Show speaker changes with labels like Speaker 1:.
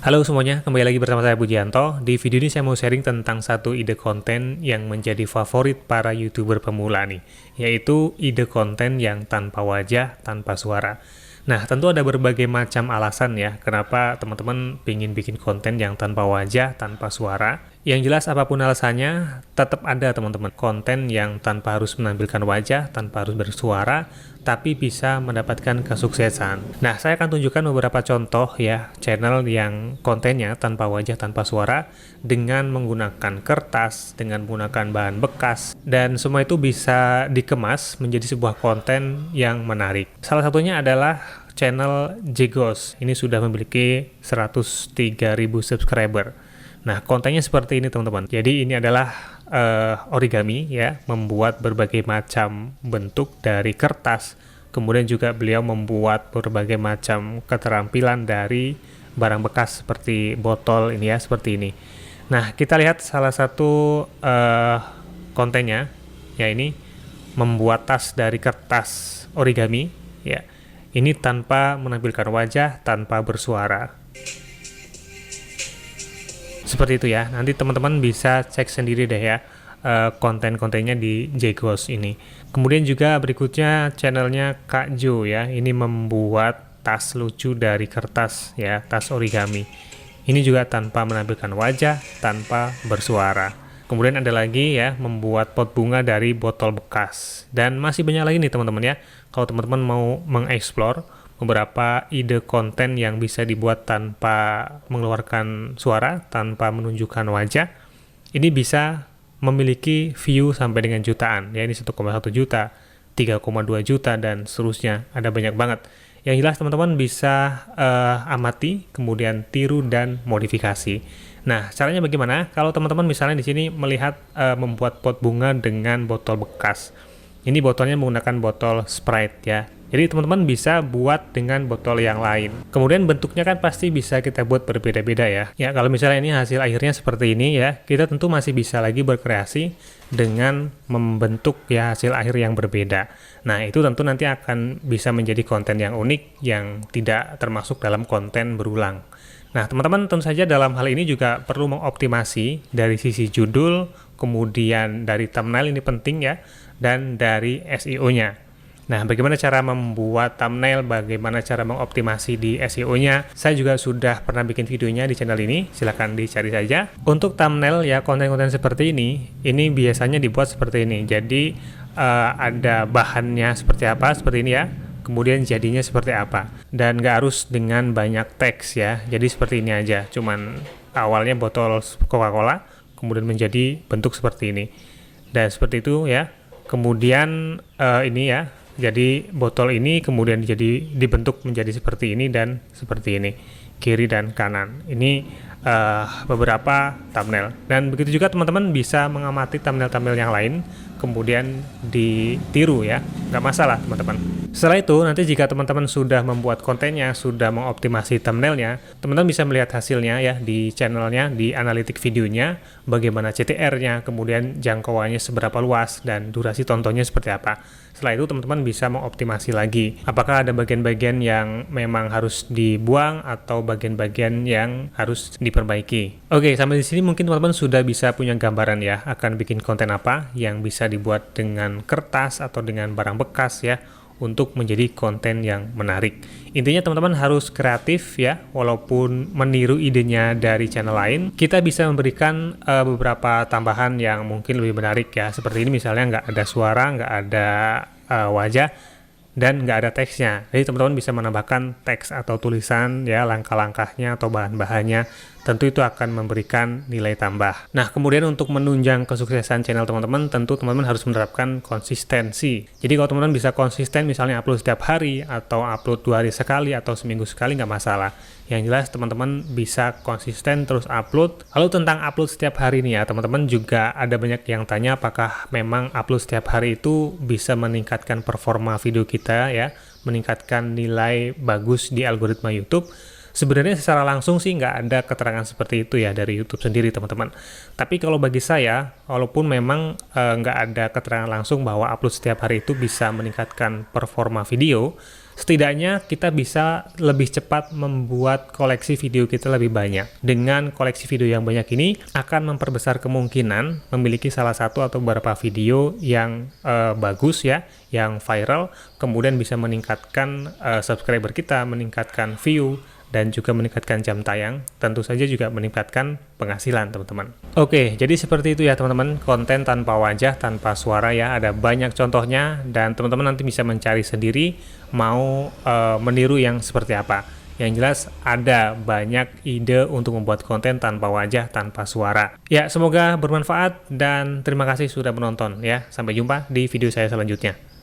Speaker 1: Halo semuanya, kembali lagi bersama saya Pujianto. Di video ini saya mau sharing tentang satu ide konten yang menjadi favorit para YouTuber pemula nih, yaitu ide konten yang tanpa wajah, tanpa suara. Nah, tentu ada berbagai macam alasan ya, kenapa teman-teman ingin bikin konten yang tanpa wajah, tanpa suara. Yang jelas apapun alasannya, tetap ada teman-teman konten yang tanpa harus menampilkan wajah, tanpa harus bersuara, tapi bisa mendapatkan kesuksesan. Nah, saya akan tunjukkan beberapa contoh ya, channel yang kontennya tanpa wajah, tanpa suara, dengan menggunakan kertas, dengan menggunakan bahan bekas, dan semua itu bisa dikemas menjadi sebuah konten yang menarik. Salah satunya adalah channel Jegos. Ini sudah memiliki 103.000 subscriber. Nah, kontennya seperti ini teman-teman. Jadi ini adalah origami ya, membuat berbagai macam bentuk dari kertas. Kemudian juga beliau membuat berbagai macam keterampilan dari barang bekas seperti botol ini ya, seperti ini. Nah, kita lihat salah satu kontennya, ya ini membuat tas dari kertas origami ya. Ini tanpa menampilkan wajah, tanpa bersuara. Seperti itu ya, nanti teman-teman bisa cek sendiri deh ya konten-kontennya di Jegos ini. Kemudian juga berikutnya channelnya Kak Jo ya, ini membuat tas lucu dari kertas ya, tas origami. Ini juga tanpa menampilkan wajah, tanpa bersuara. Kemudian ada lagi ya, membuat pot bunga dari botol bekas. Dan masih banyak lagi nih teman-teman ya, kalau teman-teman mau mengeksplor beberapa ide konten yang bisa dibuat tanpa mengeluarkan suara, tanpa menunjukkan wajah, ini bisa memiliki view sampai dengan jutaan ya, ini 1,1 juta, 3,2 juta dan seterusnya, ada banyak banget. Yang jelas teman-teman bisa amati, kemudian tiru dan modifikasi. Nah, caranya bagaimana? Kalau teman-teman misalnya di sini melihat membuat pot bunga dengan botol bekas. Ini botolnya menggunakan botol Sprite ya. Jadi teman-teman bisa buat dengan botol yang lain. Kemudian bentuknya kan pasti bisa kita buat berbeda-beda ya. Ya, kalau misalnya ini hasil akhirnya seperti ini ya, kita tentu masih bisa lagi berkreasi dengan membentuk ya hasil akhir yang berbeda. Nah, itu tentu nanti akan bisa menjadi konten yang unik yang tidak termasuk dalam konten berulang. Nah, teman-teman tentu saja dalam hal ini juga perlu mengoptimasi dari sisi judul, kemudian dari thumbnail ini penting ya, dan dari SEO-nya. Nah, bagaimana cara membuat thumbnail, bagaimana cara mengoptimasi di SEO-nya, saya juga sudah pernah bikin videonya di channel ini, silahkan dicari saja. Untuk thumbnail ya, konten-konten seperti ini biasanya dibuat seperti ini. Jadi, ada bahannya seperti apa, seperti ini ya, kemudian jadinya seperti apa. Dan nggak harus dengan banyak teks ya, jadi seperti ini aja, cuman awalnya botol Coca-Cola, kemudian menjadi bentuk seperti ini. Dan seperti itu ya, kemudian ini ya, jadi botol ini kemudian dibentuk menjadi seperti ini dan seperti ini, kiri dan kanan. Ini beberapa thumbnail. Dan begitu juga teman-teman bisa mengamati thumbnail-thumbnail yang lain, kemudian ditiru ya, nggak masalah teman-teman. Setelah itu, nanti jika teman-teman sudah membuat kontennya, sudah mengoptimasi thumbnailnya, teman-teman bisa melihat hasilnya ya di channelnya, di analitik videonya, bagaimana CTR-nya, kemudian jangkauannya seberapa luas, dan durasi tontonnya seperti apa. Setelah itu, teman-teman bisa mengoptimasi lagi. Apakah ada bagian-bagian yang memang harus dibuang, atau bagian-bagian yang harus diperbaiki. Oke, sampai di sini mungkin teman-teman sudah bisa punya gambaran ya, akan bikin konten apa yang bisa dibuat dengan kertas atau dengan barang bekas ya, untuk menjadi konten yang menarik. Intinya teman-teman harus kreatif ya, walaupun meniru idenya dari channel lain, kita bisa memberikan beberapa tambahan yang mungkin lebih menarik ya, seperti ini misalnya nggak ada suara, nggak ada wajah, dan nggak ada teksnya. Jadi teman-teman bisa menambahkan teks atau tulisan ya, langkah-langkahnya atau bahan-bahannya, tentu itu akan memberikan nilai tambah. Nah, kemudian untuk menunjang kesuksesan channel teman-teman, tentu teman-teman harus menerapkan konsistensi. Jadi kalau teman-teman bisa konsisten, misalnya upload setiap hari, atau upload 2 hari sekali, atau seminggu sekali, nggak masalah. Yang jelas teman-teman bisa konsisten terus upload. Lalu tentang upload setiap hari nih ya, teman-teman juga ada banyak yang tanya apakah memang upload setiap hari itu bisa meningkatkan performa video kita ya, meningkatkan nilai bagus di algoritma YouTube. Sebenarnya secara langsung sih nggak ada keterangan seperti itu ya dari YouTube sendiri teman-teman. Tapi kalau bagi saya, walaupun memang nggak ada keterangan langsung bahwa upload setiap hari itu bisa meningkatkan performa video, Setidaknya kita bisa lebih cepat membuat koleksi video kita lebih banyak. Dengan koleksi video yang banyak ini akan memperbesar kemungkinan memiliki salah satu atau beberapa video yang bagus ya, yang viral, kemudian bisa meningkatkan subscriber kita, meningkatkan view, dan juga meningkatkan jam tayang, tentu saja juga meningkatkan penghasilan teman-teman. Oke, jadi seperti itu ya teman-teman, konten tanpa wajah, tanpa suara ya, ada banyak contohnya, dan teman-teman nanti bisa mencari sendiri mau meniru yang seperti apa. Yang jelas ada banyak ide untuk membuat konten tanpa wajah, tanpa suara. Ya, semoga bermanfaat dan terima kasih sudah menonton ya. Sampai jumpa di video saya selanjutnya.